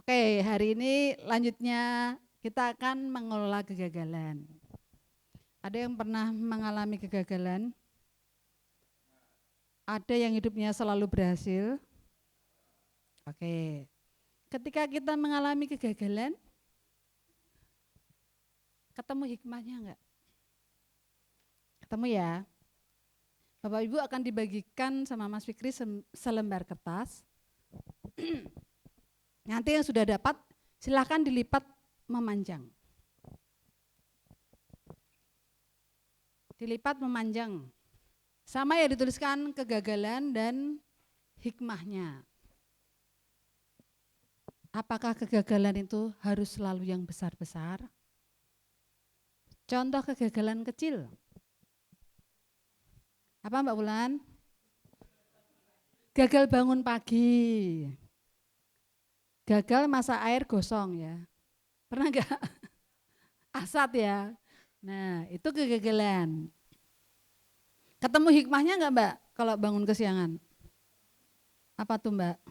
Oke, hari ini lanjutnya kita akan mengelola kegagalan. Ada yang pernah mengalami kegagalan? Ada yang hidupnya selalu berhasil? Oke, ketika kita mengalami kegagalan, ketemu hikmahnya enggak? Ketemu ya. Bapak Ibu akan dibagikan sama Mas Fikri selembar kertas. Nanti yang sudah dapat silahkan dilipat memanjang. Dilipat memanjang. Sama ya, dituliskan kegagalan dan hikmahnya. Apakah kegagalan itu harus selalu yang besar-besar? Contoh kegagalan kecil. Apa Mbak Bulan? Gagal bangun pagi. Gagal masak air gosong ya. Pernah enggak? Asat ya. Nah, itu kegagalan. Ketemu hikmahnya enggak Mbak kalau bangun kesiangan? Apa tuh Mbak?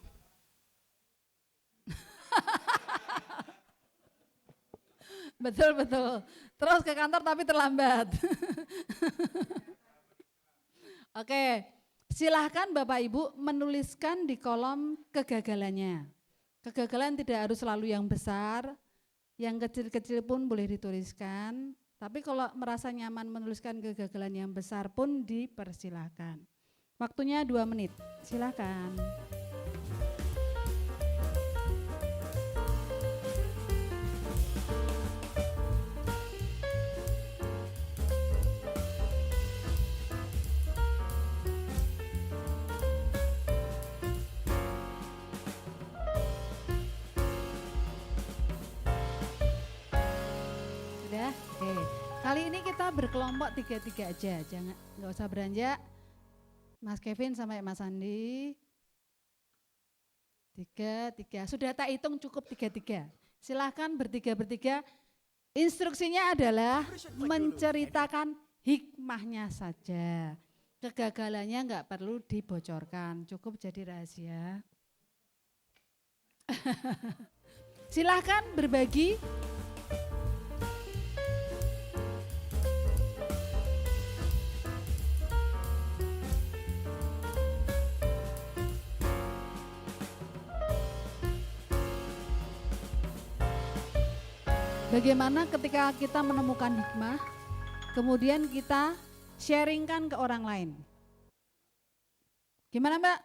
Betul. Terus ke kantor tapi terlambat. Oke, silahkan Bapak Ibu menuliskan di kolom kegagalannya. Kegagalan tidak harus selalu yang besar, yang kecil-kecil pun boleh dituliskan. Tapi kalau merasa nyaman menuliskan kegagalan yang besar pun dipersilahkan. Waktunya 2 menit, silahkan. Sudah? Oke. Kali ini kita berkelompok 3-3 aja, nggak usah beranjak. Mas Kevin sampai Mas Andi. 3-3. Sudah tak hitung cukup 3-3. Silahkan bertiga. Instruksinya adalah menceritakan hikmahnya saja. Kegagalannya nggak perlu dibocorkan, cukup jadi rahasia. Silahkan berbagi. Bagaimana ketika kita menemukan hikmah, kemudian kita sharingkan ke orang lain. Gimana Mbak?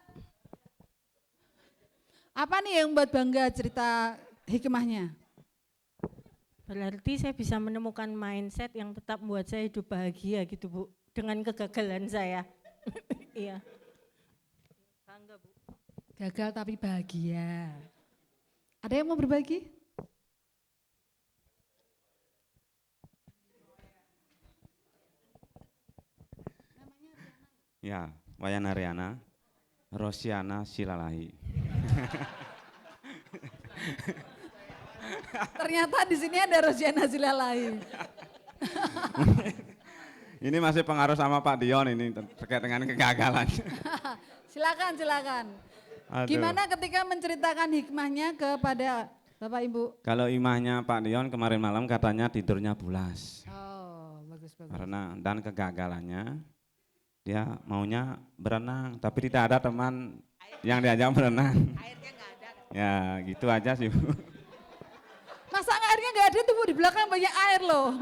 Apa nih yang buat bangga cerita hikmahnya? Berarti saya bisa menemukan mindset yang tetap membuat saya hidup bahagia gitu Bu, dengan kegagalan saya. Iya. Bangga Bu. Gagal tapi bahagia. Ada yang mau berbagi? Ya, Wayan Ariana, Rosiana Silalahi. Ternyata di sini ada Rosiana Silalahi. Ini masih pengaruh sama Pak Dion ini terkait dengan kegagalan. Silakan. Gimana ketika menceritakan hikmahnya kepada Bapak Ibu? Kalau imahnya Pak Dion kemarin malam katanya tidurnya bulas. Oh, bagus. Karena dan kegagalannya dia maunya berenang, tapi tidak ada teman yang diajak berenang. Airnya nggak ada. Ya, gitu aja sih Bu. Masa airnya nggak ada tuh Bu, di belakang banyak air loh.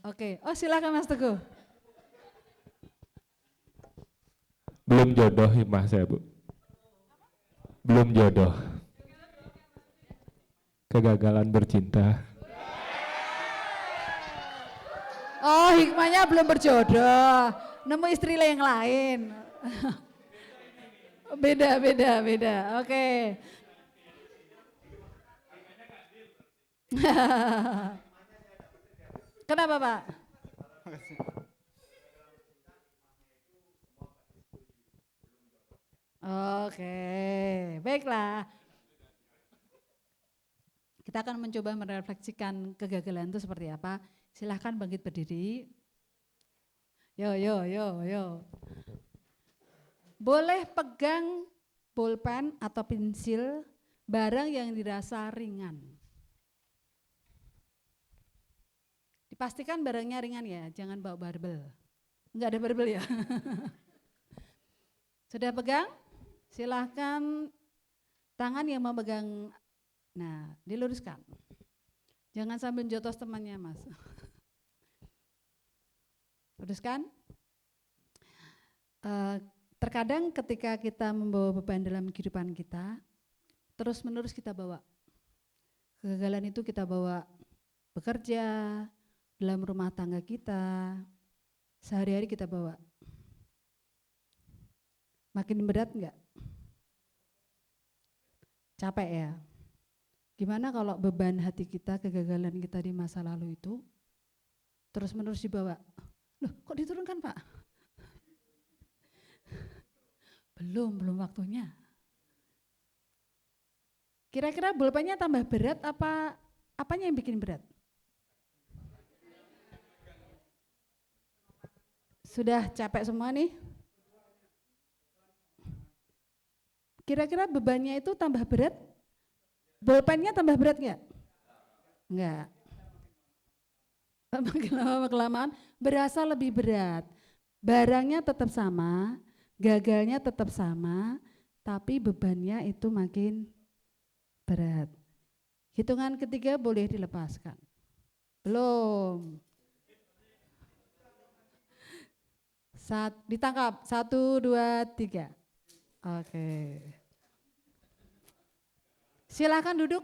Oke, silakan Mas Teguh. Belum jodoh hikmah saya Bu. Belum jodoh. Kegagalan bercinta. Oh, hikmahnya belum berjodoh, nemu istri yang lain. Beda. Oke. Kenapa Pak? Oke, baiklah. Kita akan mencoba merefleksikan kegagalan itu seperti apa. Silahkan bangkit berdiri. Yo. boleh pegang pulpen atau pensil, barang yang dirasa ringan. Dipastikan barangnya ringan ya, jangan bawa barbel. Enggak ada barbel ya. Sudah pegang? Silahkan tangan yang memegang, nah diluruskan. Jangan sambil jotos temannya mas. Luruskan. Terkadang ketika kita membawa beban dalam kehidupan kita, terus menerus kita bawa. Kegagalan itu kita bawa bekerja, dalam rumah tangga kita, sehari-hari kita bawa. Makin berat enggak? Capek ya? Gimana kalau beban hati kita, kegagalan kita di masa lalu itu terus menerus dibawa? Loh kok diturunkan Pak? Belum waktunya. Kira-kira pulpennya tambah berat apanya yang bikin berat? Sudah capek semua nih? Kira-kira bebannya itu tambah berat? Pulpennya tambah berat enggak? Enggak. Makin lama kelamaan berasa lebih berat. Barangnya tetap sama, gagalnya tetap sama, tapi bebannya itu makin berat. Hitungan ketiga boleh dilepaskan. Belum. Ditangkap, 1, 2, 3. Oke. Silakan duduk.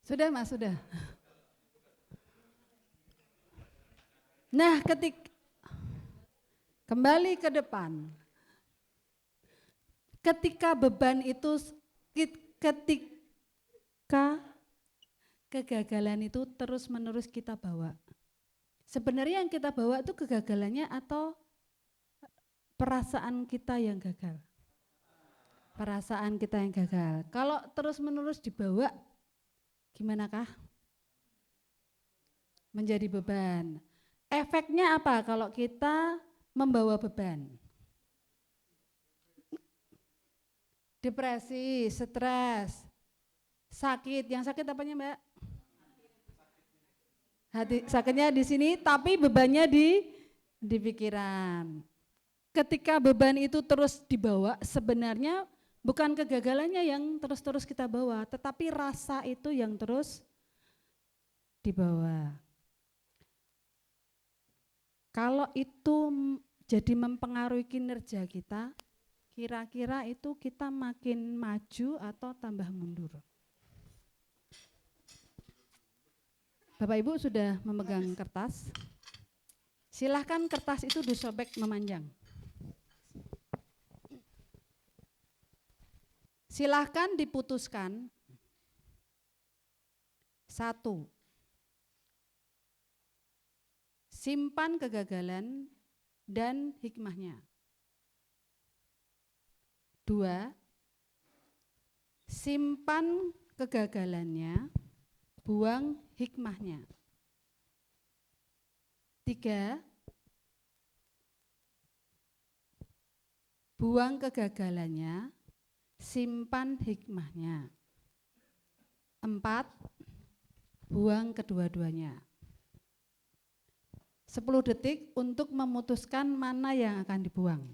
Sudah mas, sudah. Nah kembali ke depan. Ketika beban itu, ketika kegagalan itu terus menerus kita bawa. Sebenarnya yang kita bawa itu kegagalannya atau perasaan kita yang gagal? Perasaan kita yang gagal. Kalau terus menerus dibawa, gimanakah? Menjadi beban. Efeknya apa kalau kita membawa beban? Depresi, stres, sakit. Yang sakit apanya Mbak? Hati, sakitnya di sini, tapi bebannya di pikiran. Ketika beban itu terus dibawa, sebenarnya bukan kegagalannya yang terus-terus kita bawa, tetapi rasa itu yang terus dibawa. Kalau itu jadi mempengaruhi kinerja kita, kira-kira itu kita makin maju atau tambah mundur? Bapak Ibu sudah memegang kertas. Silahkan kertas itu disobek memanjang. Silahkan diputuskan. 1. Simpan kegagalan dan hikmahnya. 2. Simpan kegagalannya, buang hikmahnya. 3. Buang kegagalannya, simpan hikmahnya. 4. Buang kedua-duanya. 10 detik untuk memutuskan mana yang akan dibuang.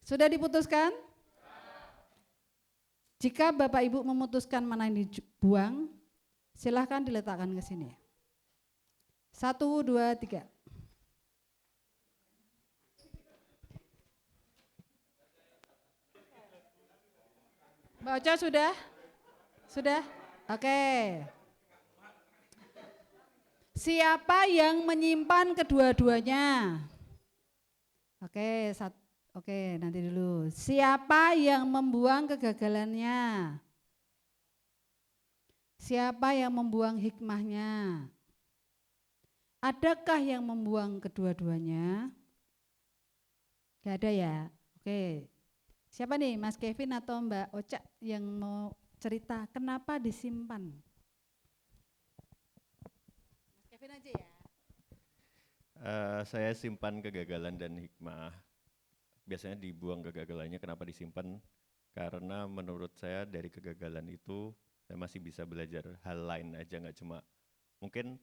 Sudah diputuskan? Jika Bapak Ibu memutuskan mana yang dibuang, silahkan diletakkan ke sini. 1, 2, 3. Mbak Ocha sudah? Sudah? Oke. Siapa yang menyimpan kedua-duanya? Oke, nanti dulu. Siapa yang membuang kegagalannya? Siapa yang membuang hikmahnya? Adakah yang membuang kedua-duanya? Gak ada ya? Oke. Siapa nih, Mas Kevin atau Mbak Ocha yang mau cerita kenapa disimpan? Mas Kevin aja ya. Saya simpan kegagalan dan hikmah. Biasanya dibuang kegagalannya, kenapa disimpan? Karena menurut saya dari kegagalan itu saya masih bisa belajar hal lain aja, nggak cuma mungkin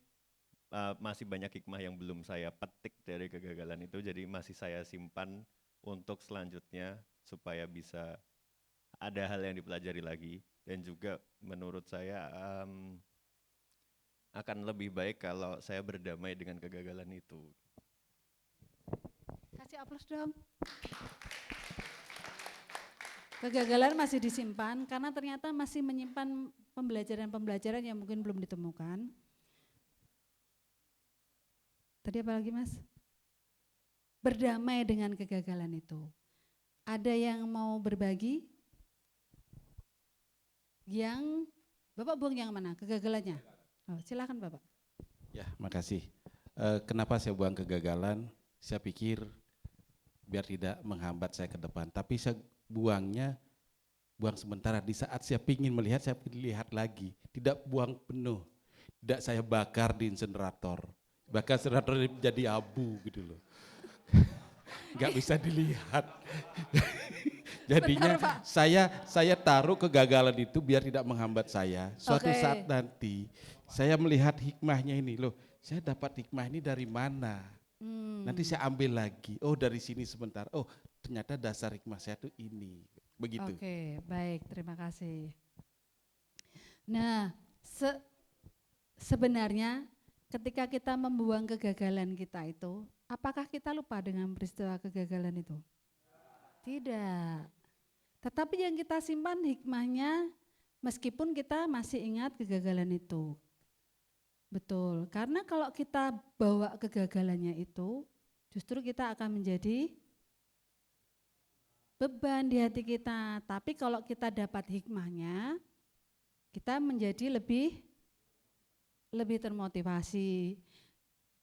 masih banyak hikmah yang belum saya petik dari kegagalan itu, jadi masih saya simpan untuk selanjutnya supaya bisa ada hal yang dipelajari lagi. Dan juga menurut saya akan lebih baik kalau saya berdamai dengan kegagalan itu. Kasih aplaus dong. Kegagalan masih disimpan karena ternyata masih menyimpan pembelajaran-pembelajaran yang mungkin belum ditemukan. Tadi apa lagi Mas? Berdamai dengan kegagalan itu. Ada yang mau berbagi? Yang Bapak buang yang mana? Kegagalannya? Oh, silakan Bapak. Ya, makasih. Kenapa saya buang kegagalan? Saya pikir biar tidak menghambat saya ke depan. Tapi saya buang sementara. Di saat saya ingin melihat, saya lihat lagi. Tidak buang penuh. Tidak saya bakar di insenerator. Bahkan insenerator jadi abu gitu loh. Nggak bisa dilihat. Jadinya Bentar, Pak. saya taruh kegagalan itu biar tidak menghambat saya. Suatu Oke. saat nanti saya melihat hikmahnya ini loh. Saya dapat hikmah ini dari mana? Nanti saya ambil lagi. Oh dari sini sebentar. Oh ternyata dasar hikmah saya itu ini. Begitu. Oke, baik, terima kasih. Nah, sebenarnya ketika kita membuang kegagalan kita itu, apakah kita lupa dengan peristiwa kegagalan itu? Tidak. Tetapi yang kita simpan hikmahnya meskipun kita masih ingat kegagalan itu. Betul, karena kalau kita bawa kegagalannya itu, justru kita akan menjadi beban di hati kita. Tapi kalau kita dapat hikmahnya, kita menjadi lebih termotivasi.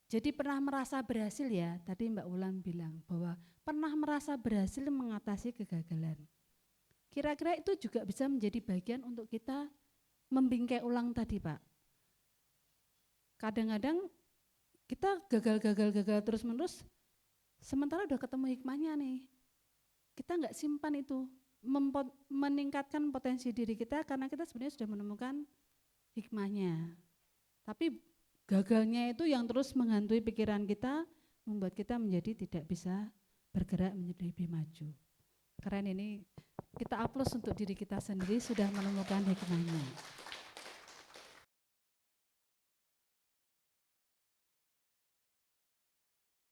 Jadi pernah merasa berhasil ya, tadi Mbak Ulan bilang bahwa pernah merasa berhasil mengatasi kegagalan. Kira-kira itu juga bisa menjadi bagian untuk kita membingkai ulang tadi Pak. Kadang-kadang kita gagal terus-menerus, sementara udah ketemu hikmahnya nih. Kita nggak simpan itu, meningkatkan potensi diri kita karena kita sebenarnya sudah menemukan hikmahnya. Tapi gagalnya itu yang terus menghantui pikiran kita, membuat kita menjadi tidak bisa bergerak menjadi lebih maju. Keren ini, kita aplaus untuk diri kita sendiri sudah menemukan hikmahnya.